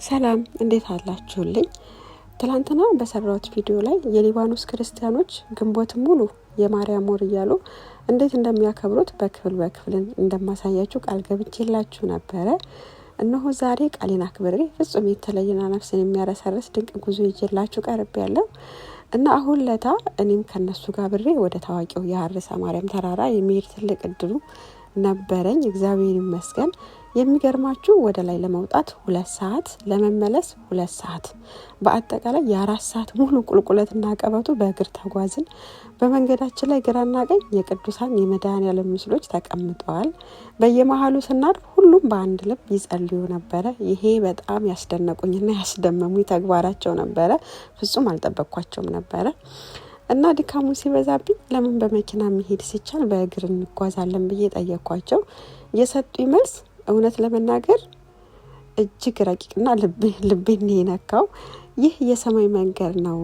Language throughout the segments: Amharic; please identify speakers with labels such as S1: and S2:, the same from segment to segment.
S1: ሰላም እንዴት አላችሁልኝ? ትላንትና በሰራሁት ቪዲዮ ላይ የሊባኖስ ክርስቲያኖች ግንቦት ሙሉ የማርያም ወር እያሉ እንዴት እንደሚያከብሩት በክፍል እንደማሳያችሁ ቃል ገብቼላችሁ ነበረ። እነሆ ዛሬ ቃሌን አክብሬ ፍጹም የተለየና ነፍስን የሚያረሰርስ ድንቅ ጉዞ ይዤላችሁ ቀርቤያለሁ እና አሁን ለታ እኔም ከነሱ ጋር ብሬ ወደ ታዋቂው የሀርሳ ማርያም ተራራ የሚሄድ ትልቅ እድሉ ነበረኝ። እግዚአብሔር ይመስገን። የሚገርማችሁ ወደ ላይ ለመውጣት 2 ሰዓት ለመመለስ 2 ሰዓት በአጠቃላይ የ4 ሰዓት ሙሉ ቁልቁለትና አቀበቱ በእግር ተጓዝን። በመንገዳችን ላይ ግራና ቀኝ የቅዱሳን የመድኃኔዓለም ምስሎች ተቀምጠዋል። በየመሃሉ ስናልፍ ሁሉም በአንድ ልብ ይጸልዩ ነበረ። ይሄ በጣም ያስደነቁኝና ያስደመሙኝ ተግባራቸው ነበረ። ፍጹም አልጠበቅኳቸውም ነበረ እና ድካሙ ሲበዛብኝ ለምን በመኪና መሄድ ሲቻል በእግር እንጓዛለን ብዬ ጠየቅኳቸው። የሰጡኝ መልስ እውነት ለመናገር እጅግ ረቂቅና ልቤን የነካው ይህ የሰማይ መንገድ ነው፣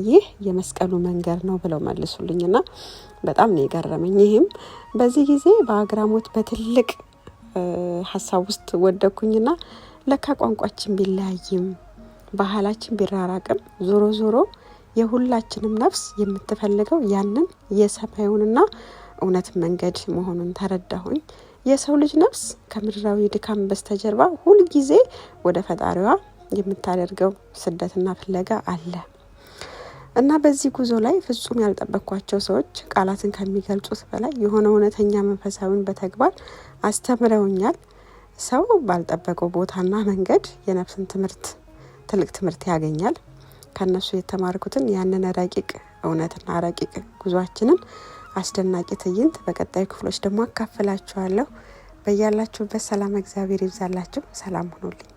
S1: ይህ የመስቀሉ መንገድ ነው ብለው መልሱልኝና በጣም ነው የገረመኝ። ይህም በዚህ ጊዜ በአግራሞት በትልቅ ሀሳብ ውስጥ ወደኩኝና ለካ ቋንቋችን ቢለያይም ባህላችን ቢራራቅም ዞሮ ዞሮ የሁላችንም ነፍስ የምትፈልገው ያንን የሰማዩንና እውነት መንገድ መሆኑን ተረዳሁኝ። የሰው ልጅ ነፍስ ከምድራዊ ድካም በስተጀርባ ሁሉ ጊዜ ወደ ፈጣሪዋ የምታደርገው ስደትና ፍለጋ አለ እና በዚህ ጉዞ ላይ ፍጹም ያልጠበቅኳቸው ሰዎች ቃላትን ከሚገልጹት በላይ የሆነ እውነተኛ መንፈሳዊን በተግባር አስተምረውኛል። ሰው ባልጠበቀው ቦታና መንገድ የነፍስን ትልቅ ትምህርት ያገኛል። ከነሱ የተማርኩትን ያንን ረቂቅ እውነትና ረቂቅ ጉዟችንን አስደናቂ ትዕይንት በቀጣይ ክፍሎች ደግሞ አካፍላችኋለሁ። በያላችሁበት ሰላም እግዚአብሔር ይብዛላችሁ። ሰላም ሁኑልኝ።